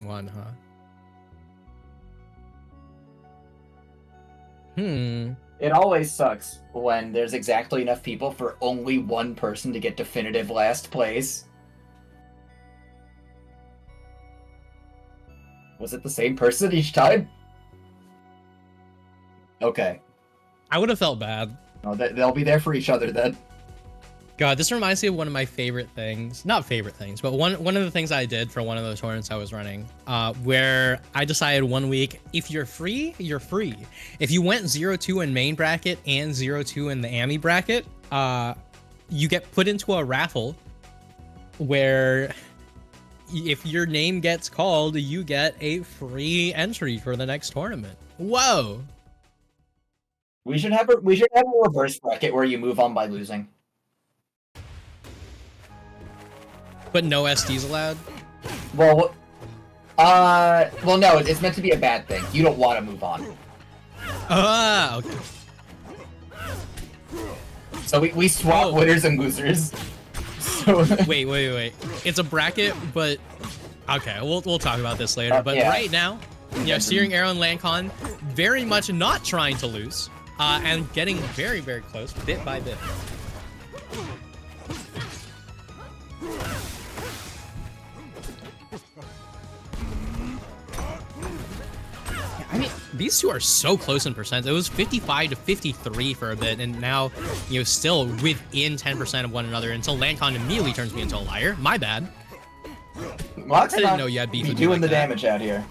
1, huh? It always sucks when there's exactly enough people for only one person to get definitive last place. Was it the same person each time? Okay. I would have felt bad. Oh, they'll be there for each other then. God, this reminds me of one of my favorite things. Not favorite things, but one of the things I did for one of those tournaments I was running, where I decided one week, if you're free, you're free. If you went 0-2 in main bracket and 0-2 in the AMI bracket, you get put into a raffle where if your name gets called, you get a free entry for the next tournament. Whoa! We should have a reverse bracket where you move on by losing. But no SDs allowed? Well, no, it's meant to be a bad thing. You don't want to move on. Ah, okay. So we swap winners and losers. So wait. It's a bracket, but okay, we'll talk about this later. But yeah. Right now, Searing Arrow and Landkon very much not trying to lose, and getting very, very close, bit by bit. I mean, these two are so close in percent. It was 55 to 53 for a bit, and now, still within 10% of one another until Landkon immediately turns me into a liar. My bad. Loxodont, I didn't know you had beef with me doing like the that. damage out here.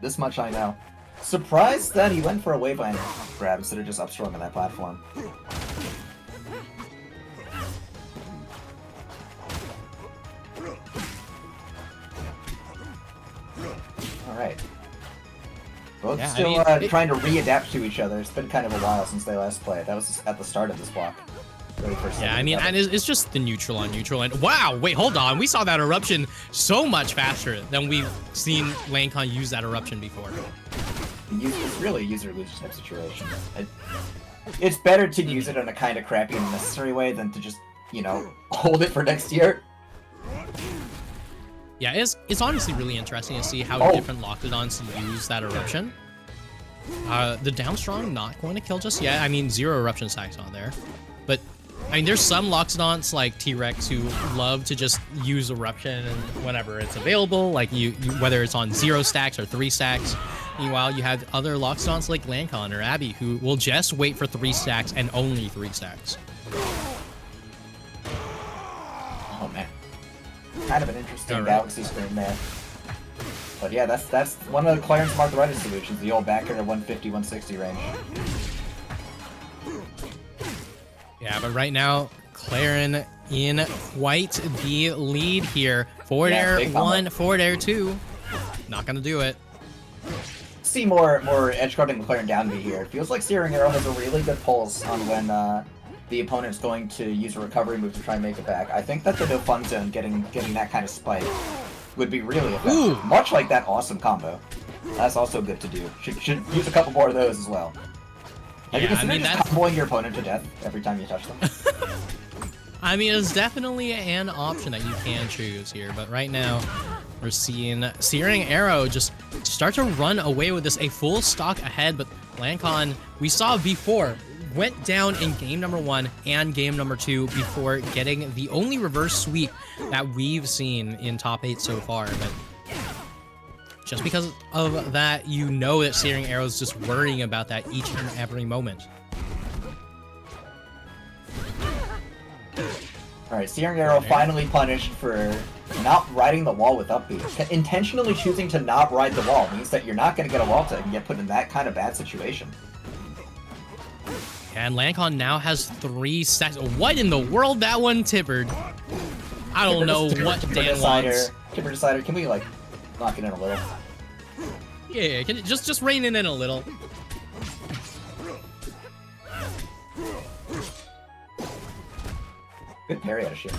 This much I know. Surprised that he went for a waveland grab instead of just upstrong on that platform. Alright. Both still trying to readapt to each other. It's been kind of a while since they last played. That was at the start of this block. Yeah, I mean, and it's just the neutral on neutral. And wow, wait, hold on. We saw that eruption so much faster than we've seen Landkon use that eruption before. It's really a user-loser type situation. It's better to use it in a kind of crappy and necessary way than to just, hold it for next year. Yeah, it's honestly really interesting to see how different Loxodonts use that eruption. The down strong not going to kill just yet. I mean, 0 eruption stacks on there. But, I mean, there's some Loxodonts like T-Rex who love to just use eruption whenever it's available, like whether it's on 0 stacks or 3 stacks. Meanwhile, you have other Loxodonts like Landkon or Abby who will just wait for 3 stacks and only 3 stacks. Oh, man. Kind of an interesting galaxy screen there. But yeah, that's one of the Clairen's arthritis solutions, the old backer at 150, 160 range. Yeah, but right now, Clairen in quite the lead here. Forward air 1, forward air 2. Not gonna do it. See more edge guarding Clairen down B here. It feels like Searing Arrow has a really good pulse on when the opponent's going to use a recovery move to try and make it back. I think that the no fun zone getting that kind of spike would be really effective. Ooh. Much like that awesome combo. That's also good to do. Should use a couple more of those as well. Have you considered just comboing your opponent to death every time you touch them? I mean, it's definitely an option that you can choose here, but right now we're seeing Searing Arrow just start to run away with this, a full stock ahead, but Landkon, we saw before, went down in game number 1 and game number 2 before getting the only reverse sweep that we've seen in top 8 so far, but just because of that, that Searing Arrow is just worrying about that each and every moment. Alright, Searing Arrow finally punished for not riding the wall with up B. Intentionally choosing to not ride the wall means that you're not going to get a wall tag and get put in that kind of bad situation. And Landkon now has 3 stacks. What in the world? That one tippered. I don't know what Dan wants. Tipper Decider, can we, like, knock it in a little? Yeah, can it just rein it in a little. Good parry out of shit.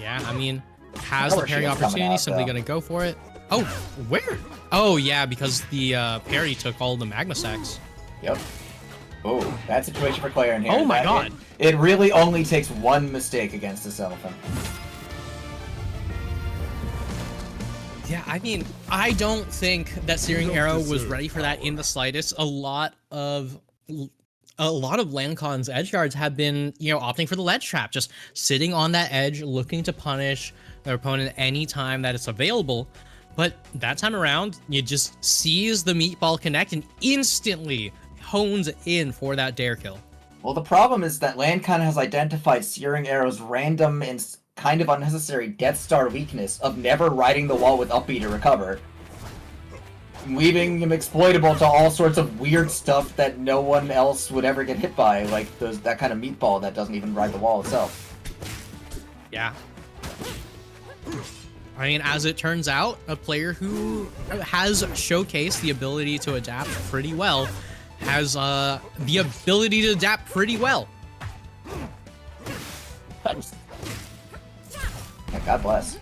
Yeah, I mean, has the parry opportunity, simply gonna go for it. Oh, where? Oh, yeah, because the parry took all the magma stacks. Yep. Oh, bad situation for Clairen here. Oh my god. It really only takes one mistake against this elephant. Yeah, I mean, I don't think that Searing Arrow was ready for that in the slightest. A lot of Landkon's edge guards have been, opting for the ledge trap, just sitting on that edge, looking to punish their opponent anytime that it's available. But that time around, you just sees the meatball connect and instantly hones in for that dare kill. Well, the problem is that Landkon has identified Searing Arrow's random and kind of unnecessary Death Star weakness of never riding the wall with up B to recover, leaving him exploitable to all sorts of weird stuff that no one else would ever get hit by, like that kind of meatball that doesn't even ride the wall itself. Yeah. I mean, as it turns out, a player who has showcased the ability to adapt pretty well has the ability to adapt pretty well. Yeah, God bless.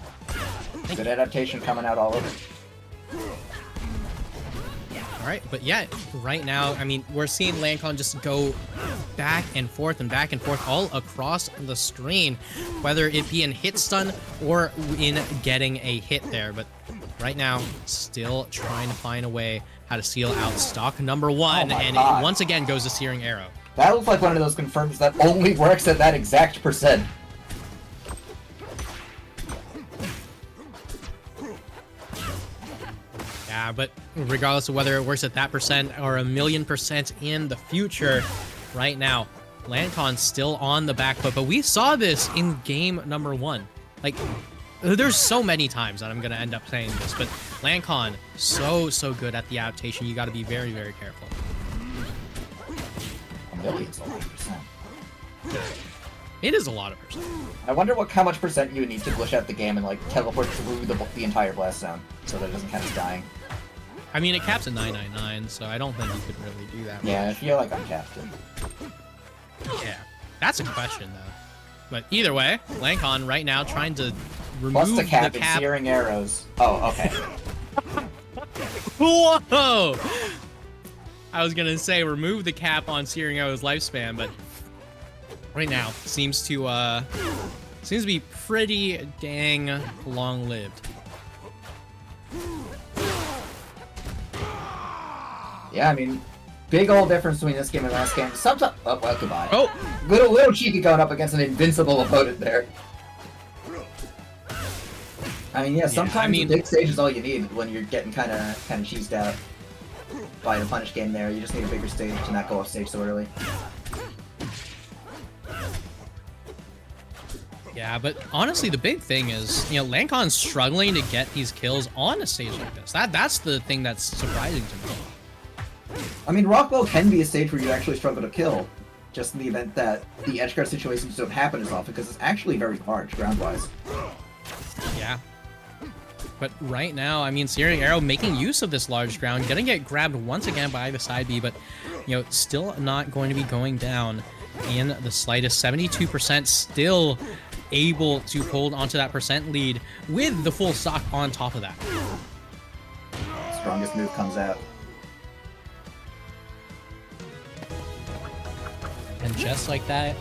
Good adaptation coming out all over. All right, but yeah, right now, I mean, we're seeing Landkon just go back and forth all across the screen, whether it be in hit stun or in getting a hit there. But right now, still trying to find a way how to seal out stock number one, and it once again goes to Searing Arrow. That looks like one of those confirms that only works at that exact percent. Yeah, but regardless of whether it works at that percent or 1,000,000% in the future, right now, Landkon's still on the back foot. But we saw this in game number one. Like, there's so many times that I'm going to end up saying this, but Landkon, so good at the adaptation. You got to be very, very careful. 1,000,000%. It is a lot of percent. I wonder how much percent you would need to glitch out the game and like teleport through the entire blast zone so that it doesn't count as dying. I mean, it caps at 999, so I don't think you could really do that. Yeah, I feel like I'm capped. Yeah, that's a question though. But either way, Landkon right now trying to remove Plus the cap. and Searing arrows. Oh, okay. Whoa! I was gonna say remove the cap on Searing Arrow's lifespan, but right now seems to be pretty dang long-lived. Yeah, I mean, big old difference between this game and last game. Sometimes, oh well, goodbye. Oh, little cheeky going up against an invincible opponent there. I mean, yeah, sometimes the big stage is all you need when you're getting kind of cheesed out by the punish game there. You just need a bigger stage to not go off stage so early. yeah, but honestly, the big thing is, Landkon's struggling to get these kills on a stage like this. That's the thing that's surprising to me. I mean, Rockwell can be a stage where you actually struggle to kill, just in the event that the edgeguard situations don't happen as often, because it's actually very large, ground-wise. Yeah. But right now, I mean, Searing Arrow making use of this large ground, gonna get grabbed once again by the side B, but, still not going to be going down in the slightest. 72% still able to hold onto that percent lead with the full stock on top of that. Strongest move comes out. And just like that,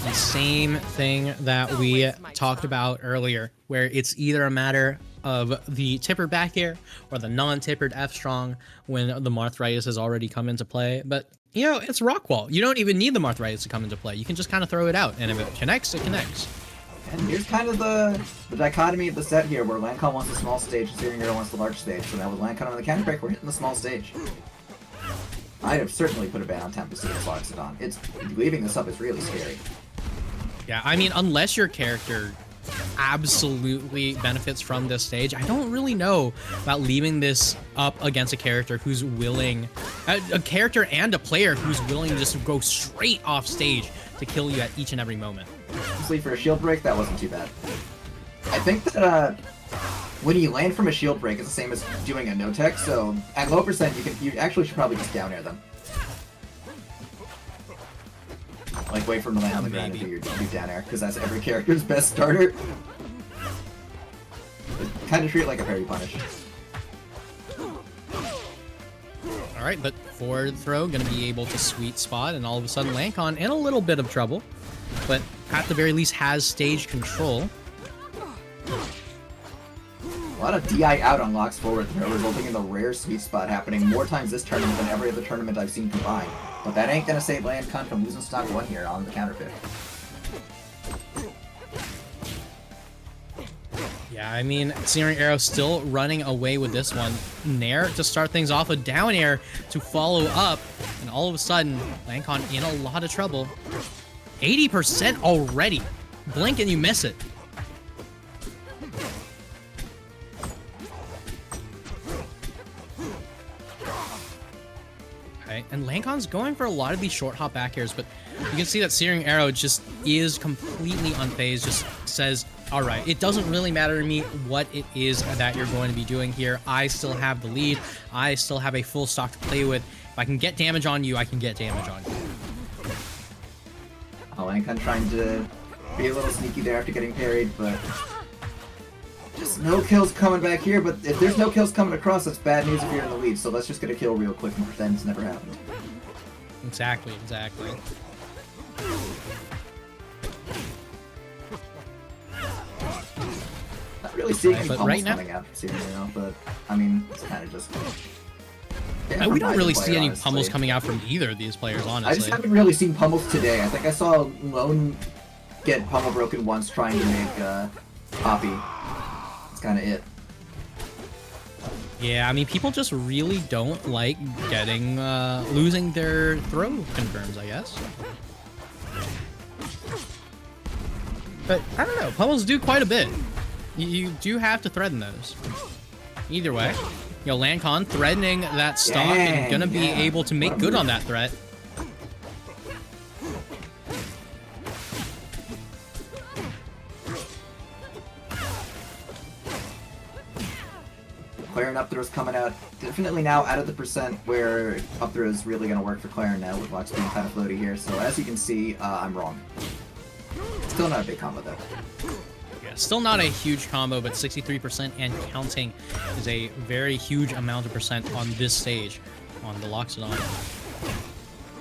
the same thing that we talked about earlier, where it's either a matter of the tipper back air or the non-tippered F-strong when the Marthritis has already come into play. But, it's Rockwall. You don't even need the Marthritis to come into play. You can just kind of throw it out, and if it connects, it connects. And here's kind of the dichotomy of the set here, where Landkon wants the small stage and Searing Arrow wants the large stage. So now with Landkon on the counter break, we're hitting the small stage. I'd have certainly put a ban on Tempest against Loxodont. Leaving this up is really scary. Yeah, I mean, unless your character absolutely benefits from this stage, I don't really know about leaving this up against a character who's willing, a character and a player who's willing to just go straight off stage to kill you at each and every moment. Honestly, for a shield break, that wasn't too bad. I think that when you land from a shield break, it's the same as doing a no-tech, so at low percent, you actually should probably just down air them. Like, wait for them to land on the ground and do your down air, because that's every character's best starter. Kind of treat it like a parry punish. Alright, but forward throw, gonna be able to sweet spot, and all of a sudden Landkon in a little bit of trouble, but at the very least has stage control. A lot of DI out on Lox's forward throw, resulting in the rare sweet spot happening more times this tournament than every other tournament I've seen combined. But that ain't gonna save Landkon from losing stock 1 here on the counter pick. Yeah, I mean, Searing Arrow still running away with this one. Nair to start things off, a down air to follow up, and all of a sudden, Landkon in a lot of trouble. 80% already. Blink and you miss it. Okay, and Landkon's going for a lot of these short hop back airs, but you can see that Searing Arrow just is completely unfazed, just says, all right, it doesn't really matter to me what it is that you're going to be doing here. I still have the lead. I still have a full stock to play with. If I can get damage on you, I can get damage on you. Oh, Landkon trying to be a little sneaky there after getting parried, but just no kills coming back here. But if there's no kills coming across, that's bad news if you're in the lead. So let's just get a kill real quick and pretend it's never happened. Exactly, exactly. Not really seeing any pummels right now, coming out from Searing Arrow, but I mean, it's kind of just... we don't really see any honestly. pummels coming out from either of these players, honestly. I just haven't really seen pummels today. I think I saw Lone get pummel broken once trying to make Poppy. That's kind of it. Yeah, I mean, people just really don't like getting, losing their throw confirms, I guess. But, I don't know, pummels do quite a bit. You do have to threaten those. Either way, you know, Landkon threatening that stock and gonna be able to make good on that threat. Clairen up throw's coming out definitely now out of the percent where up throw is really going to work for Clairen now with Lox being kind of floaty here. So as you can see, I'm wrong. Still not a big combo though. Yeah, still not a huge combo, but 63% and counting is a very huge amount of percent on this stage on the Loxodont.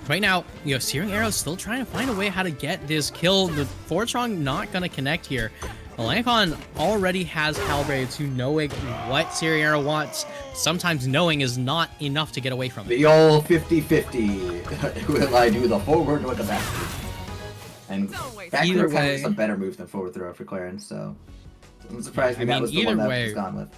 Right now, you know, Searing Arrow still trying to find a way how to get this kill. The forward strong not going to connect here. Landkon already has calibrated to knowing what Searing Arrow wants. Sometimes knowing is not enough to get away from it. The old 50-50. Will I do the forward or the back? And back either throw kind of way, is a better move than forward throw for Clairen, so I'm surprised that was the either one that way, was gone with.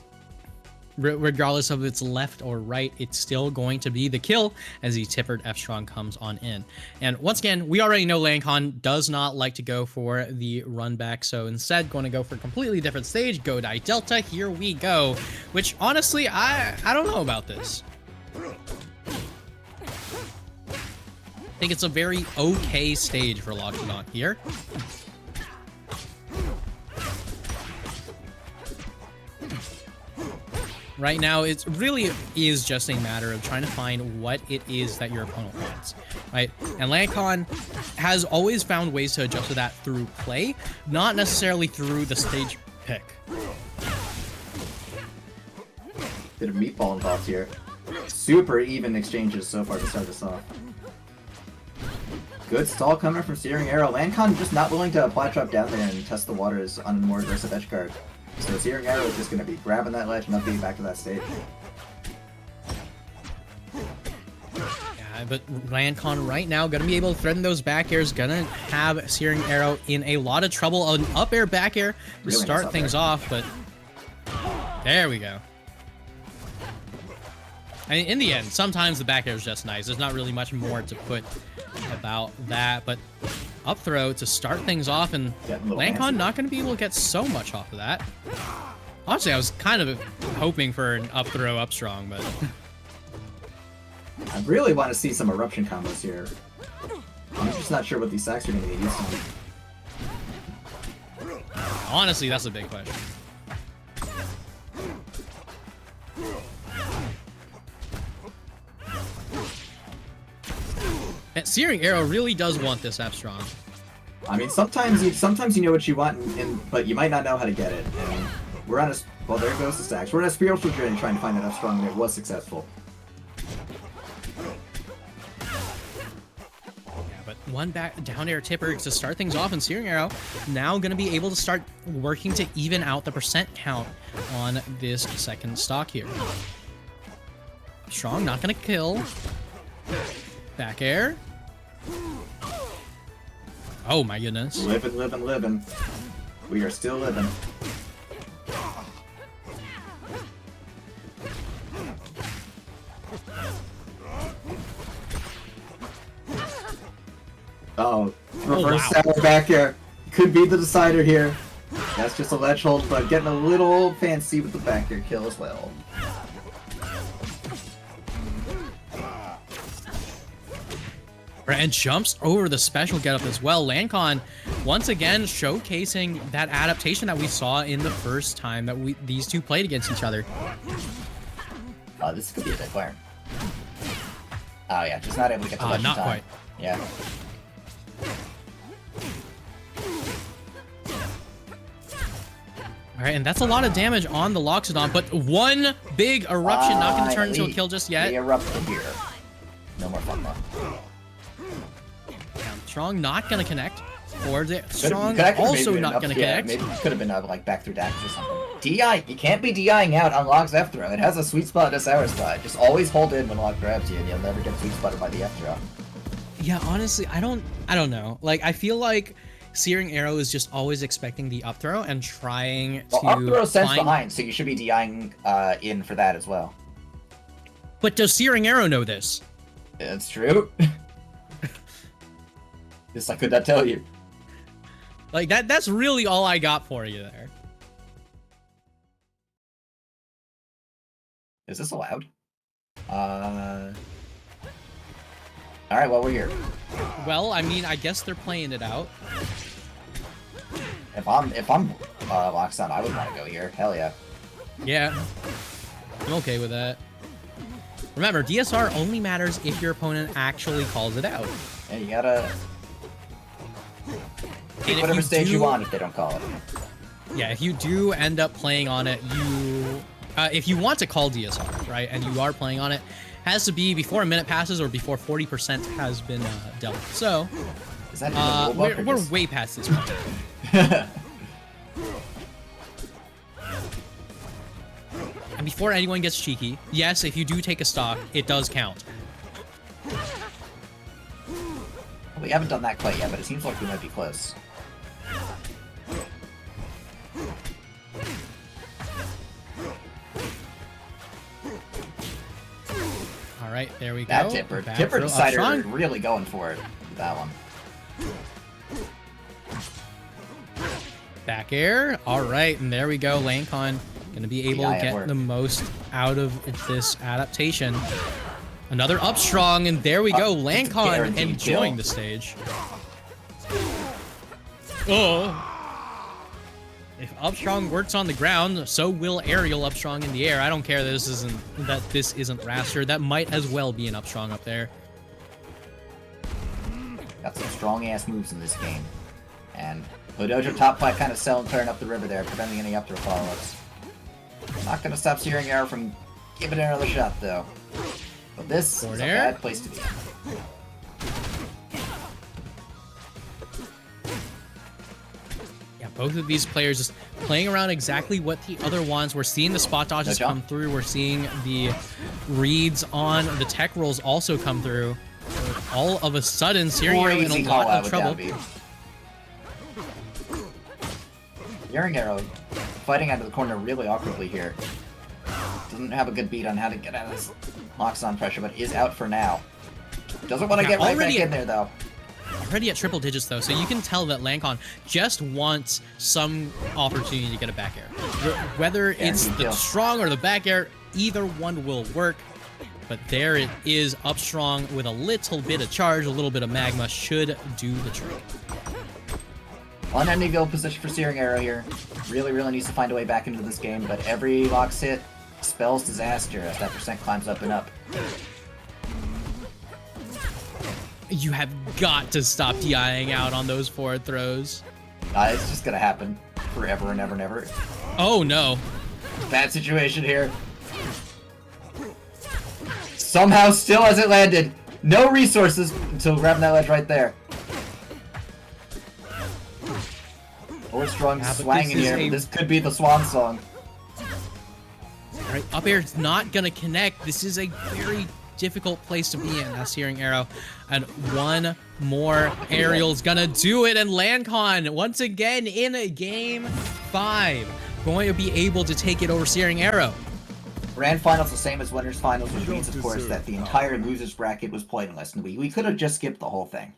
Regardless of its left or right, it's still going to be the kill as the Tippered F-Strong comes on in. And once again, we already know Landkon does not like to go for the run back, so instead going to go for a completely different stage. Go Die Delta, here we go. Which honestly, I don't know about this. I think it's a very okay stage for Loxodont here. Right now, it really is just a matter of trying to find what it is that your opponent wants, right? And Landkon has always found ways to adjust to that through play, not necessarily through the stage pick. Bit of meatball involved here. Super even exchanges so far to start us off. Good stall coming from Searing Arrow. Landkon just not willing to apply trap down there and test the waters on a more aggressive edge guard. So Searing Arrow is just going to be grabbing that ledge and not getting back to that stage. Yeah, but Landkon right now going to be able to threaten those back airs, going to have Searing Arrow in a lot of trouble. An up air, back air to Really start nice things off, but there we go. I mean, in the end, sometimes the back air is just nice. There's not really much more to put about that, but up throw to start things off, and Landkon not going to be able to get so much off of that. Honestly, I was kind of hoping for an up throw up strong, but I really want to see some eruption combos here. I'm just not sure what these sacks are going to get used to. Honestly, that's a big question. And Searing Arrow really does want this F strong. I mean, sometimes you know what you want, but you might not know how to get it. And we're on a well, there goes the stacks. We're on a spiritual journey trying to find that F strong, and it was successful. Yeah, but one back down air tipper to start things off, and Searing Arrow now going to be able to start working to even out the percent count on this second stock here. Strong, not going to kill. Back air. Oh my goodness. Living, living, living. We are still living. Oh, reverse sour back air. Could be the decider here. That's just a ledge hold, but getting a little fancy with the back air kill as well. And jumps over the special getup as well. Landkon once again showcasing that adaptation that we saw in the first time that these two played against each other. This could be a dead Clairen. Oh yeah, just not able to get the ledge not time. quite. Yeah. All right, and that's a lot of damage on the Loxodont, but one big eruption not going to turn into a kill just yet. They erupted here. No more fun though. Strong not going to connect. Or Strong Could also not going to connect. Maybe it could have been like back through dash or something. DI, you can't be DIing out on Loc's F throw. It has a sweet spot and a sour spot. Just always hold in when Loc grabs you, and you'll never get sweet spotted by the F throw. Yeah, honestly, I don't know. Like, I feel like Searing Arrow is just always expecting the up throw and trying to. Up throw sends behind, so you should be DIing in for that as well. But does Searing Arrow know this? It's true. This I could not tell you. Like, that's really all I got for you there. Is this allowed? Alright, well, we're here. Well, I mean, I guess they're playing it out. If I'm Loxodont, I would want to go here. Hell yeah. Yeah. I'm okay with that. Remember, DSR only matters if your opponent actually calls it out. Yeah, you gotta take whatever stage you want if they don't call it. Yeah, if you do end up playing on it, if you want to call DSR, right, and you are playing on it, has to be before a minute passes or before 40% has been dealt. So, is that we're way past this point. And before anyone gets cheeky, yes, if you do take a stock, it does count. We haven't done that quite yet, but it seems like we might be close. All right, there we go. That Tipper. Tipper decider really going for it with that one. Back air. All right, and there we go. Landkon going to be able to get the most out of this adaptation. Another up strong, and there we go. Landkon enjoying the stage. Oh. If Upstrong works on the ground, so will Aerial Upstrong in the air. I don't care that this isn't Raster. That might as well be an Upstrong up there. Got some strong ass moves in this game. And Hodojo top 5 kind of selling Clairen up the river there, preventing any up throw follow-ups. Not gonna stop Searing Arrow from giving it another shot though. But this is a bad place to be. Yeah, both of these players just playing around exactly what the other wants. We're seeing the spot dodges come through. We're seeing the reads on the tech rolls also come through. All of a sudden, Searing Arrow in a lot of trouble. Searing Arrow fighting out of the corner really awkwardly here. Doesn't have a good beat on how to get out of this Loxodont pressure, but is out for now. Doesn't want to get right back in there, though. Already at triple digits, though, so you can tell that Landkon just wants some opportunity to get a back air. Whether it's the strong or the back air, either one will work. But there it is, up strong with a little bit of charge, a little bit of magma should do the trick. Unending goal position for Searing Arrow here. Really, really needs to find a way back into this game, but every Lox hit spells disaster as that percent climbs up and up. You have got to stop DIing out on those forward throws. It's just gonna happen forever and ever and ever. Oh no. Bad situation here. Somehow still hasn't landed. No resources until grabbing that ledge right there. Or strong Yeah, but swanging this is here. a- This could be the swan song. Right, up air's not gonna connect. This is a very difficult place to be in as Searing Arrow. And one more aerial's gonna do it. And Landkon, once again in a game 5, going to be able to take it over Searing Arrow. Grand finals the same as winners finals, which means, of course, that the entire losers bracket was pointless, and we could have just skipped the whole thing.